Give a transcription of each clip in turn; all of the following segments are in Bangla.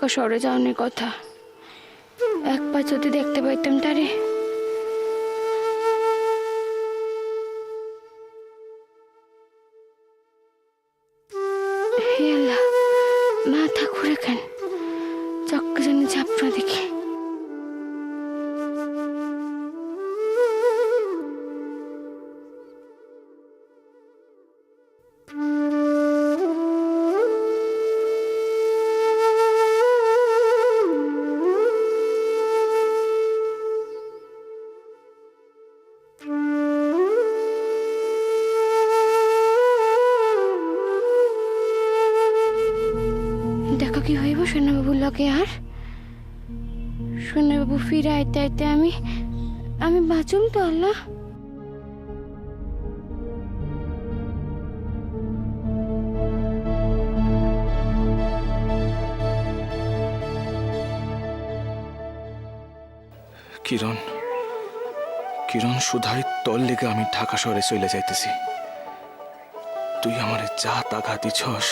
ঢাকা শহরে যাওয়ার কথা। একবার যদি দেখতে পাইতাম তারে। হে আল্লাহ, মাথা ঘুরে কেন, চক্র যেন ঝাপড়া দেখি। দেখা কি হইব সোনাবাবুর লগে? আর সোনাবাবু ফিরে আইতে আইতে আমি বাঁচুম তো আল্লাহ? কিরণ, কিরণ, শুধাই তোর লেগে আমি ঢাকা শহরে চলে যাইতেছি। তুই আমারে যা তাগা দিছস,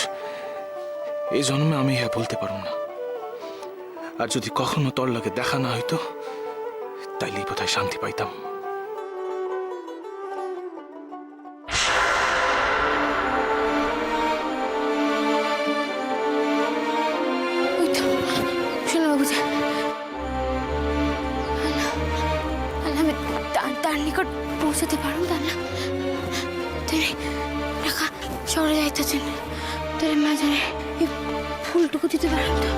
এই জন্মে আমি হ্যাঁ বলতে পারব না। আর যদি কখনো তোর লগে দেখা না হইতো, তাইলেই বোধহয় শান্তি পাইতাম। সোনাবাবু যা, আল্লাহ, আমি তার নিকট পৌঁছাতে পারুন তা না? তুমি ঢাকা শহরে যাইতেছেন, তোর মাঝারে ফুলটুকু দিতে পারেন তো?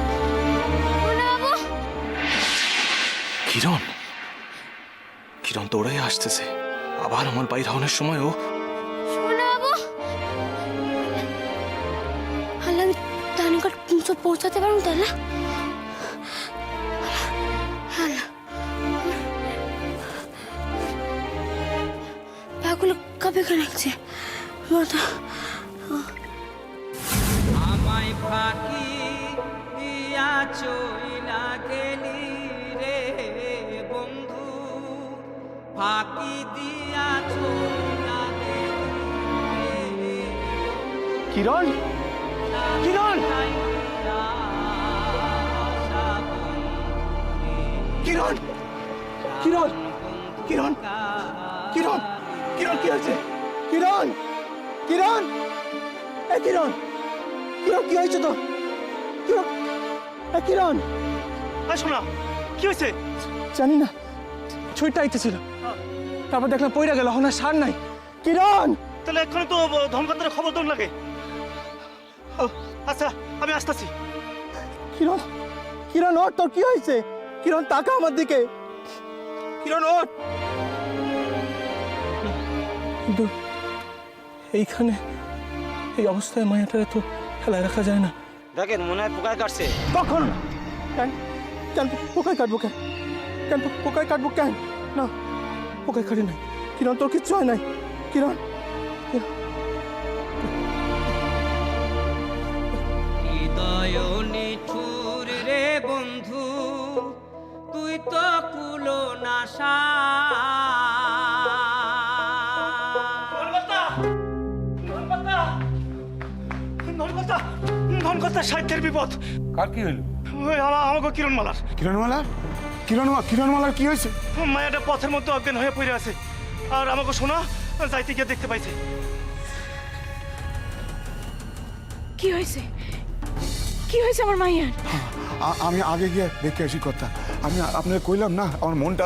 কিরণ, কিরণ তো ওরাই আসতেছে আবার আমার বাইর হওয়ার সময়। ও আল্লাহ, আমি তার নিকট পৌঁছাতে পারুন তা না? পাগুলো কাঁপে কেন লাগছে? আমায় ফাঁকি দিয়া চইলা গেলি রে বন্ধু, ফাঁকি দিয়া চইলা গেলি। কিরণ, কিরণ, কিরণ, কিরণ, কিরণ, কিরণ, কিরণ, কি হয়েছে? কিরণ, কিরণ, এ কিরণ, কিরণ, কি হয়েছে তো? কিরণ, এ কিরণ, শোনা, কি হয়েছে? জানি না, ছুঁইটা আইতেছিল, তারপর দেখলাম পইরা গেল, হনার সার নাই। কিরণ, তাহলে এক্ষুনি তো ধমকান্তরে খবর দম লাগে। আচ্ছা, আমি আসতেছি। কিরণ, কিরণ, ওঠ, তোর কি হয়েছে? কিরণ, তাকা আমার দিকে। কিরণ, ওঠ। কিন্তু এইখানে এই অবস্থায় মায়াটারে তো খেলায় রাখা যায় না। দেখেন, মনে হয় পোকায় কাটছে। কখন? কেন, কেন পোকায় কাটবো? কেন, কেন পোকায় কাটবো? কেন না, পোকায় কাটি নাই। কিরণ, তোর কিচ্ছু হয় নাই। কিরণ, হৃদয় নিঠুর রে বন্ধু, তুই তো কুলো নাশা। ধনকর্তা সাহিত্যের বিপদ। কার কি হইল? আমাকে কিরণমালার। কিরণমালার? কিরণমালার কি হয়েছে? মায়াটা পথের মধ্যে অজ্ঞান হয়ে পড়ে আছে, আর আমাকে শোনা যাইতে গিয়ে দেখতে পাইছে। কি হয়েছে? কি হয়েছে আমার মাইয়ার? আমি আগে গিয়ে দেখে আসি কথা। আমি আপনাকে কইলাম না, আমার মনটা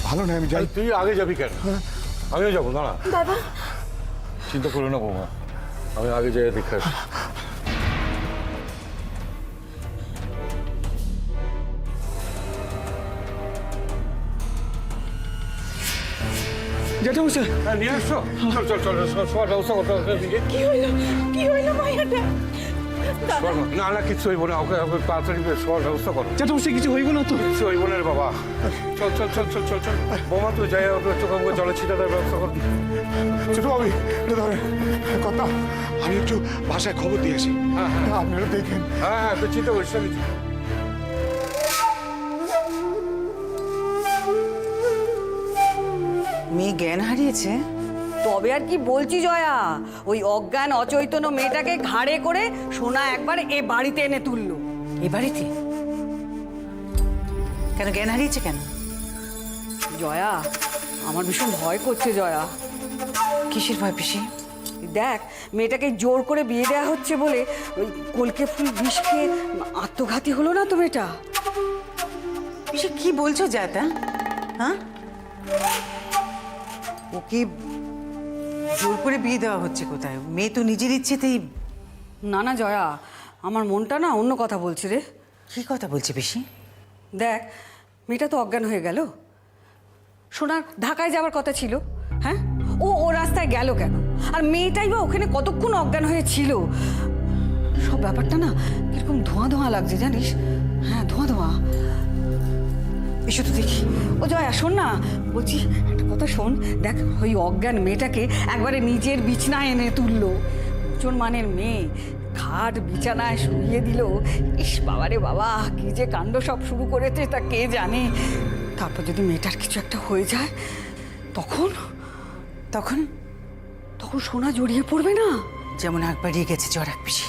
ভালো নয়, আমি যাই। তুই আগে যাবি কেন? আমিও যাবো, দাঁড়া। বাবা, চিন্তা করো না বৌমা, আমি আগে যাই দেখে আসি। যেটা বলছে নিয়ে আসছো? চল চল চল, সবার ব্যবস্থা করতে হবে। কি হইলো? কি হইলো মাইয়াটা? না না, কিছু হইব না, ওকে ওকে তাড়াতাড়ি সবার ব্যবস্থা করো। যেটা বলছে কিছু হইব না তো? কিছু হইব না রে বাবা। চল চল চল চল চল চল বৌমা, তুই যাই ওকে চোখে মুখে জলে ছিটা দেওয়ার ব্যবস্থা কর। ছোট ভাবি, কথা, আমি একটু বাসায় খবর দিয়ে আসি। আপনারা দেখেন। হ্যাঁ হ্যাঁ, তুই চিন্তা করিস না কিছু। মেয়ে জ্ঞান হারিয়েছে? তবে আর কি বলছি জয়া, ওই অজ্ঞান অচৈতন্য মেয়েটাকে ঘাড়ে করে সোনা একবার এ বাড়িতে এনে তুললো। এ বাড়িতে কেন জ্ঞান হারিয়েছে কেন? জয়া, আমার ভীষণ ভয় করছে জয়া। কিসের ভয় পিসি? দেখ, মেয়েটাকে জোর করে বিয়ে দেওয়া হচ্ছে বলে ওই কলকে ফুল বিষ খেয়ে আত্মঘাতী হলো না তো মেয়েটা। পিসি কি বলছো জাতা? হ্যাঁ, ওকে জোর করে বিয়ে দেওয়া হচ্ছে কোথায়? মেয়ে তো নিজের ইচ্ছেতেই। না না জয়া, আমার মনটা না অন্য কথা বলছে রে। কি কথা বলছে পিসি? দেখ, মেয়েটা তো অজ্ঞান হয়ে গেল। সোনার ঢাকায় যাওয়ার কথা ছিল, হ্যাঁ? ও রাস্তায় গেল কেন? আর মেয়েটাই বা ওখানে কতক্ষণ অজ্ঞান হয়ে ছিল? সব ব্যাপারটা না কিরকম ধোঁয়া ধোঁয়া লাগছে জানিস? হ্যাঁ, ধোঁয়া ধোঁয়া। এসো তো দেখি। ও জয়া, শোন না, বলছি একটা কথা শোন। দেখ, ওই অজ্ঞান মেয়েটাকে একবারে নিজের বিছনায় এনে তুললো। মুসলমানের মেয়ে, খাট বিছানায় শুইয়ে দিল। ইস বাবারে বাবা, কি যে কাণ্ড সব শুরু করেছে তা কে জানে। তারপর যদি মেয়েটার কিছু একটা হয়ে যায় তখন তখন তখন সোনা জড়িয়ে পড়বে না? যেমন আগ বাড়িয়ে গেছে জ্বর এক পিসি।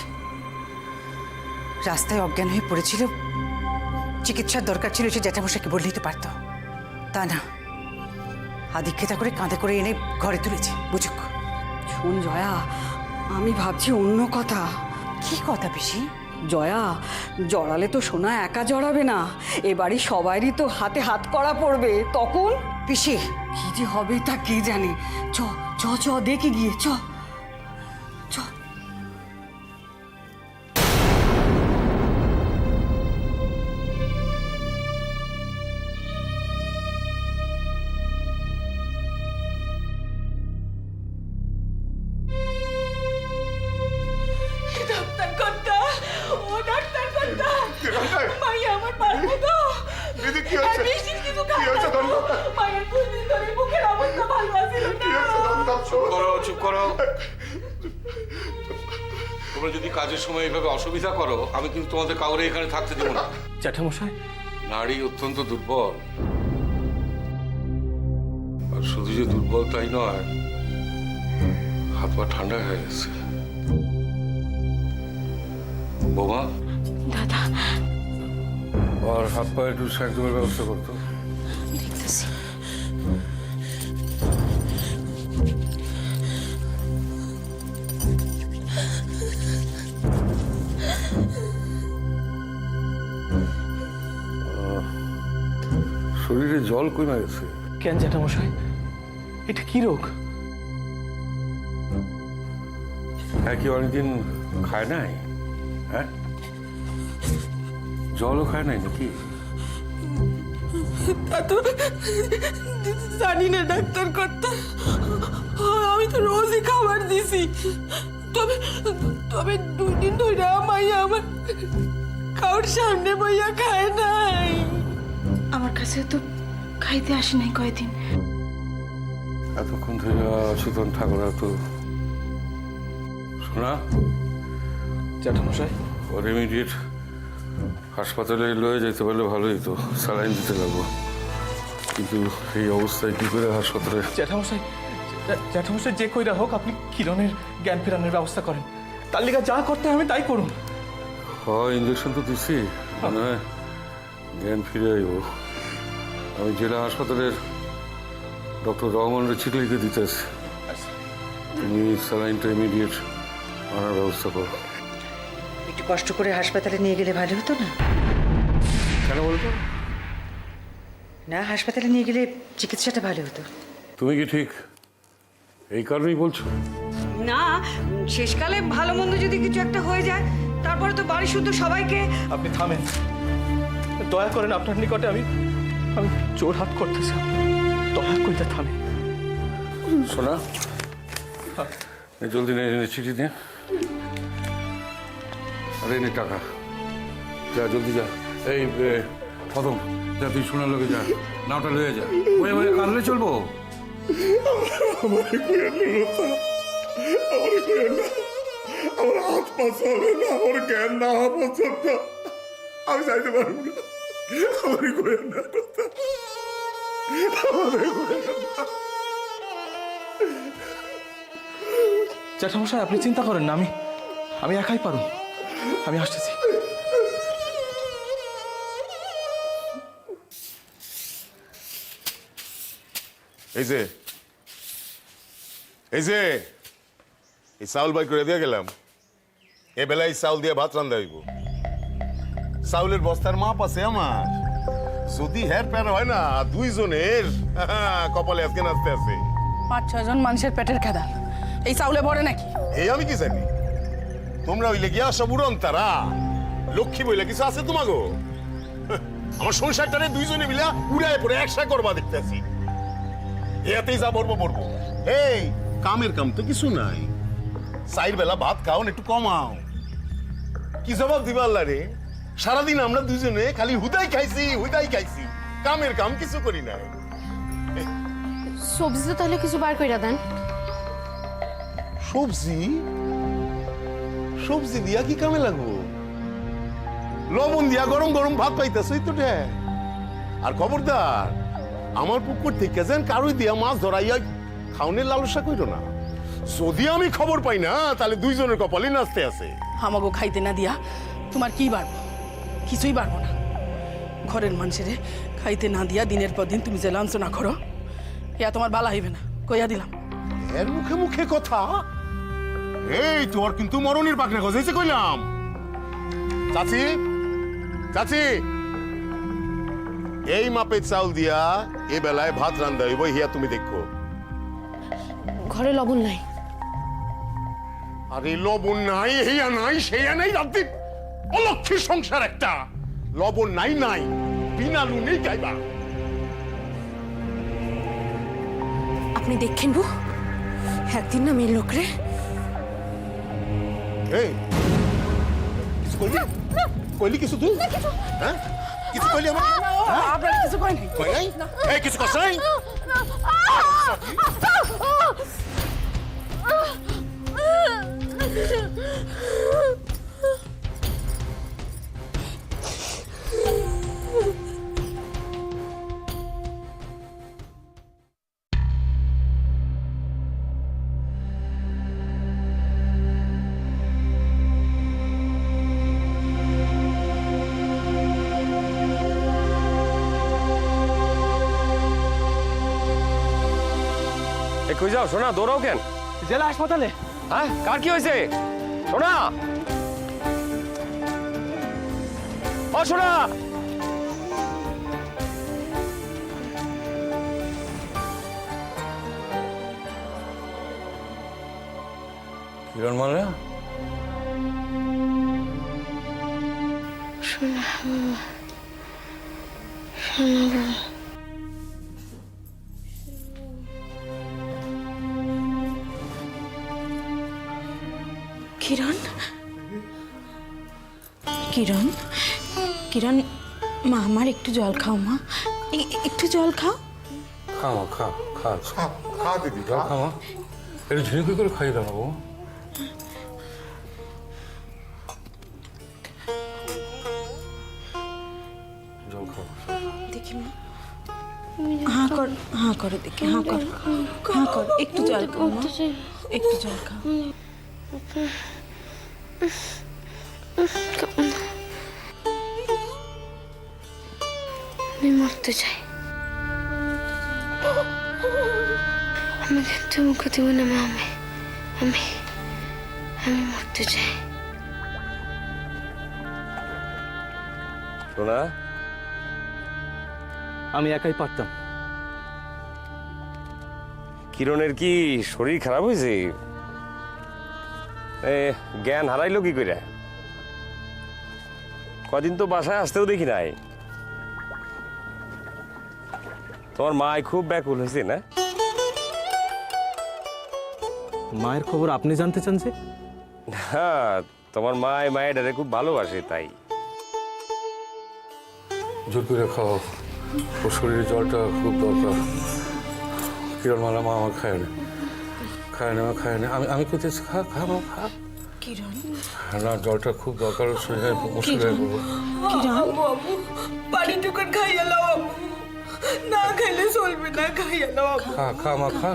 রাস্তায় অজ্ঞান হয়ে পড়েছিল, চিকিৎসার দরকার ছিল, সে জ্যাঠামশাইকে বললেই তো পারত। তা না, আদিক্ষেতা করে কাঁধে করে এনে ঘরে তুলেছে। বুঝুক। শোন জয়া, আমি ভাবছি অন্য কথা। কি কথা পিসি? জয়া, জড়ালে তো সোনা একা জড়াবে না, এবারই সবারই তো হাতে হাত করা পড়বে। তখন পিসি কি যে হবে তা কে জানে। চ চ চ, দেখে গিয়ে চ চ। ডাক্তার কর্তা, ও ডাক্তার কর্তা, মাই আমার পারবো তো? দিদি কি হচ্ছে? কিছু কি হচ্ছে ধন্য? মায়ের 2 দিন ধরে মুখের অবস্থা ভালো আছিল না। চুপ করো। তোমরা যদি কাজের সময় এইভাবে অসুবিধা করো, আমি কিন্তু তোমাদের কাউরে এখানে থাকতে দেবো না। জ্যাঠামশাই, নারী অত্যন্ত দুর্বল। আর শুধু যে দুর্বল তাই নয়, হাত পা ঠান্ডা হয়ে গেছে। বোমা, দাদা, আর হাত পা একটু একদমের ব্যবস্থা করতো। দেখতেছি। শরীরে জল কমে গেছে। কেন জ্যাঠামশাই, এটা কি রোগ? হ্যাঁ, কি অনেকদিন খায় নাই? হ্যাঁ, জলও খায় নাই নাকি? তা তো জানি না ডাক্তার কর্তা, আমি তো রোজই খাবার দিছি। তবে তবে 2 দিন ধরে মাইয়া আমার কাউর সামনে বইয়া খায় নাই। আমার কাছে তো খাইতে আসি নাই কয়দিন। এতক্ষণ ধরে অচেতন ঠাকুরা তো। শোনা, জ্যাঠামশাই, ওর ইমিডিয়েট হাসপাতালে লয়ে যেতে পারলে ভালোই তো, স্যালাইন দিতে লাগবো। কিন্তু এই অবস্থায় কি করে হাসপাতালে? জ্যাঠামশাই, জ্যাঠামশাই, যে কইরা হোক আপনি কিরণের জ্ঞান ফেরানোর ব্যবস্থা করেন। তার লিগা যা করতে হয় আমি তাই করুন। হয়, ইঞ্জেকশন তো দিচ্ছি, মনে হয় জ্ঞান ফিরে আইব। আমি জেলা হাসপাতালের ডক্টর রহমানের চিঠি লিখে দিতেছি। তুমি স্যালাইনটা ইমিডিয়েট আনার ব্যবস্থা করো। একটু কষ্ট করে হাসপাতালে নিয়ে গেলে ভালো হতো না? কেন বলতো? না, হাসপাতালে নিয়ে গেলে চিকিৎসাটা ভালো হতো। তুমি কি ঠিক এই কারণেই বলছো? না, শেষকালে ভালো মন্দ যদি কিছু একটা হয়ে যায় তারপরে তো বাড়ি শুদ্ধ সবাইকে। আপনি থামেন, দয়া করেন। আপনার নিকটে আমি আমি জোর হাত করতেছি, দয়া কইতে থামেন। শোনা, জলদি নে, চিঠি নে। আরে নে টাকা, যা জলদি যা। এই প্রথম যা, তুই শোনার লোকে যা, নাওটা লয়ে যা। ওই ওই কানলে চলবো। আমার হাত পা চলে না, আমার জ্ঞান না হওয়া পর্যন্ত আমি যাইতে পারবো না। আমার করেন না কথা, জ্যাঠামশাই, আপনি চিন্তা করেন না, আমি একাই পারুন। আমি আসতেছি। এই যে এই চাউল বাই করে দিয়ে গেলাম, এ বেলায় চাউল দিয়ে ভাত রান্ধা হইব। চাউলের বস্তার মাপ আছে আমার, যদি হের প্যান হয় না দুইজনের কপালে আজকে নাচতে আছে। 5-6 জন মানুষের পেটের খেদা এই চাউলে ভরে নাকি? এই আমি কি জানি, তোমরা হইলে গিয়া সব উড়ন তারা লক্ষ্মী বইলে কিছু আছে তোমাগো? আমার সংসারটারে দুইজনে মিলা উড়ায় পড়ে একসা করবা দেখতেছি, এতেই যা বলবো। এই কামের কাম তো কিছু নাই, চাইর বেলা ভাত খাও একটু কমাও। কি জবাব দিবা আল্লাহ রে? সারাদিন আমরা দুইজনে খালি হুদাই খাইছি, কামের কাম কিছু করি নাই। সবজি তো তাহলে কিছু বার কইরা দেন। সবজি দিয়া কি কামে লাগবো? লবণ দিয়া গরম গরম ভাত পাইতেছই তো। আর খবরদার আমার পুকুর থেকে যেন কারোই দিয়া মাছ ধরাইয়া খাওনের লালসা কইরো না। যদি আমি খবর পাই না তাহলে দুইজনের কপালে নাচতে আছে। আমাগো খাইতে না দিয়া তোমার কি বাড়বো? কিছুই বাড়বো না। ঘরের মানুষের খাইতে না দিয়া দিনের পর দিন তুমি যে লাঞ্ছনা করো, ইয়া তোমার বালা হইবে না, কইয়া দিলাম। এর মুখে মুখে কথা? এই তোর কিন্তু মরণের পাকনা গজাইছে কইলাম। চাচি এই মাপে চাউল দিয়া এ বেলায় ভাত রান্ধা হইব, হিয়া তুমি দেখো। ঘরে লবণ নাই। আরে লবণ নাই, হিয়া নাই, সেইয়া নাই, রাত্রি অলক্ষীর সংসার একটা। লবণ নাই, বিনা নুনেই খাইবা। আপনি দেখেন বউ, একদিন না মেয়ে লোকরে। এই কিছু কইলি কিছু তুই? হ্যাঁ কিছু কইলি আমার? আপনার কিছু কয় নাই? কই নাই? এই কিছু কস নাই? কই যাও সোনা, দৌড়াও কেন? জেলা হাসপাতালে। হ্যাঁ, কার কি হয়েছে? সোনা, ও সোনা, কিরণ মালা, কিরণ, মা আমার একটু জল খাও, মা একটু জল খাও। খা মা, খা দিদি খা মা, একটু ঝিনুকি করে খাইয়ে দাও বাবু। জল খাও। দেখি মা, হাঁ করো দেখি, হাঁ করো, একটু জল খাও মা, একটু জল খাও। আমি মরতে চাই, আমি কিন্তু মুখ দিব না মা, আমি মরতে চাই। সোনা, আমি একাই পারতাম। কিরণের কি শরীর খারাপ হয়েছে? জ্ঞান হারাইলো কি করে? কদিন তো বাসায় আসতেও দেখি নাই। তোমার মায় খুব ব্যাকুল হয়েছে না? মায়ের খবর আপনি জানতে চান যে? হ্যাঁ, তোমার মায়ের খুব ভালোবাসে, তাই। জোর করে খাও, ওর শরীরে জলটা খুব দরকার। কিরণ মালা, মা আমার খায় না, আমি করতেছি, খা মা, খা। কিরণ, না, জলটা খুব দরকার, শরীরে মুশকিল হয়ে পড়বো। পানিটুকু খাইয়া লাও, না খাইলে চলবে না, খাইয়া লাও। খা মা, খা।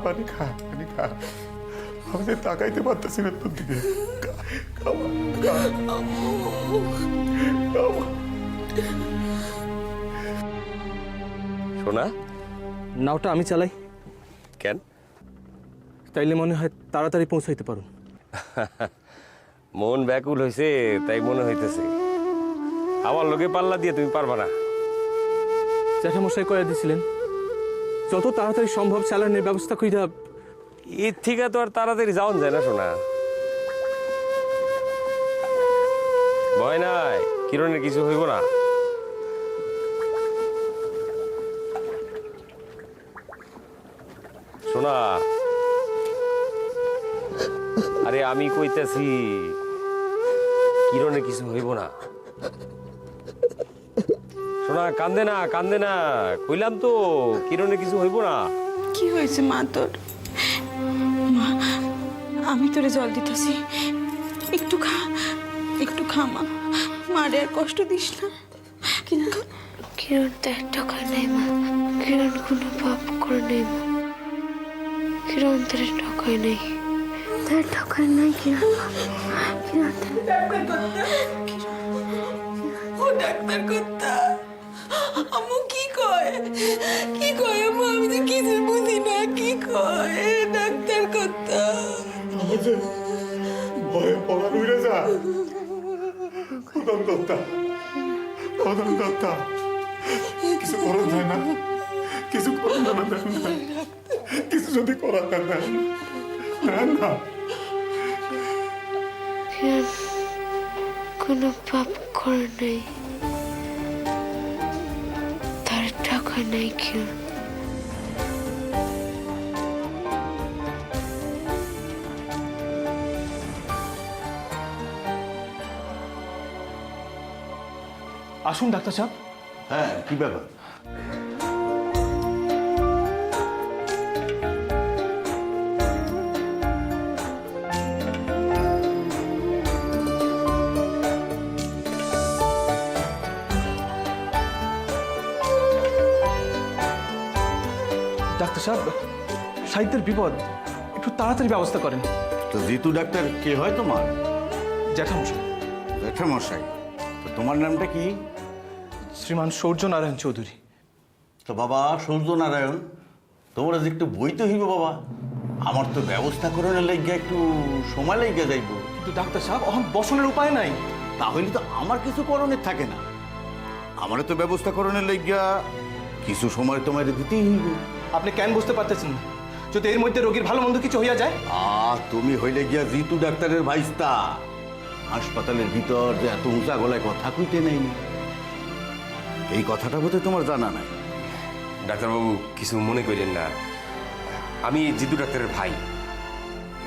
পানি খা। আমি যে তাকাইতে পারতেছি না তোর দিকে। সোনা নাওটা আমি চালাই, কেন? তাইলে মনে হয় তাড়াতাড়ি পৌঁছাইতে পারো। মন ব্যাকুল হয়েছে তাই মনে হইতেছে। আমার লোকে পাল্লা দিয়ে তুমি পারবা না। জ্যাঠামশাই করে দিছিলেন যত তাড়াতাড়ি সম্ভব চালানের ব্যবস্থা কইরা। এর থেকে তো আর তাড়াতাড়ি যাওন যায় না সোনা। ভয় নাই, কিরণের কিছু হইব না। সোনা, আরে আমি কইতেছি কিরণের কিছু হইব না। সোনা কান্দে না, কান্দে না, কইলাম তো কিরণের কিছু হইব না। কি হয়েছে মা তোর? মা, আমি তোরে জল দিতেছি, একটু খা, একটু খা মা। মারে আর কষ্ট দিস না। কিরণ তো এক টাকা নেই মা, কিরণ কোনো পাপ করে নেই মা, কিরণ তার টাকায় নেই, তার টাকায় নাই কিরণ। কিরণ ও ডাক্তার কর্তা, আম্মু কি কয়? কি কয় আম্মু? আমি তো কিছু বুঝি না। কি কয় ডাক্তার কর্তা? ভয়ে পড়া রইরে যা। খোদন দত্তা, খোদন দত্তা, কিছু করা যায় না, কিছু করা যায় না, কিছু যদি করা যায় না, না কিরণ কোনো পাপ করে নেই, তার টাকা নেই কিরণ। আসুন ডাক্তার সাহেব। হ্যাঁ, কি ব্যাপার? ডাক্তার সাহেব, সাহিত্যের বিপদ, একটু তাড়াতাড়ি ব্যবস্থা করেন। তো জিতু ডাক্তার কে হয় তোমার? জ্যাঠামশাই। জ্যাঠামশাই? তো তোমার নামটা কি? শ্রীমান সূর্য নারায়ণ চৌধুরী। তো বাবা সূর্য নারায়ণ, তোমার আজ একটু বইতে হইব বাবা। আমার তো ব্যবস্থা করানোর লাগিয়া একটু সময় লাগিয়া যাইব। কিন্তু ডাক্তার সাহেব, অহন বসনের উপায় নাই। তাহলে তো আমার কিছু করণের থাকে না। আমারও তো ব্যবস্থা করানোর লাগিয়া কিছু সময় তোমার দিতেই হইব। আপনি কেন বুঝতে পারতেছেন না? যদি এর মধ্যে রোগীর ভালো মন্দ কিছু হইয়া যায়। তুমি হইলে গিয়া জিতু ডাক্তারের ভাইস্তা। হাসপাতালের ভিতর যে এত উঁচা গলায় কথা কইতে নেই, এই কথাটা বোধহয় তোমার জানা নাই। ডাক্তারবাবু কিছু মনে করেন না, আমি জিতু ডাক্তারের ভাই।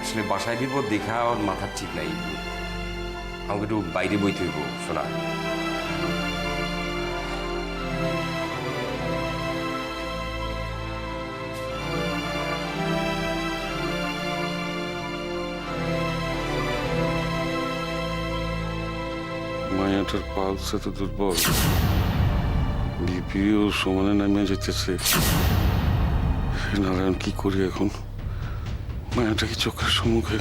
আসলে বাসায় বিপদ দেখা ওর মাথার ঠিক নাই। আমাকে একটু বাইরে বইতে হইব শোনা। মায়াটার পালস এত দুর্বল, বিপিও সমানে নামিয়ে যেতেছে। নারায়ণ কি করি এখন? মায়াটা কি চোখের সম্মুখে?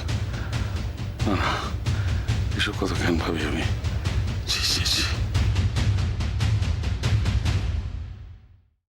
না না, এসব কথা কেন ভাবি আমি?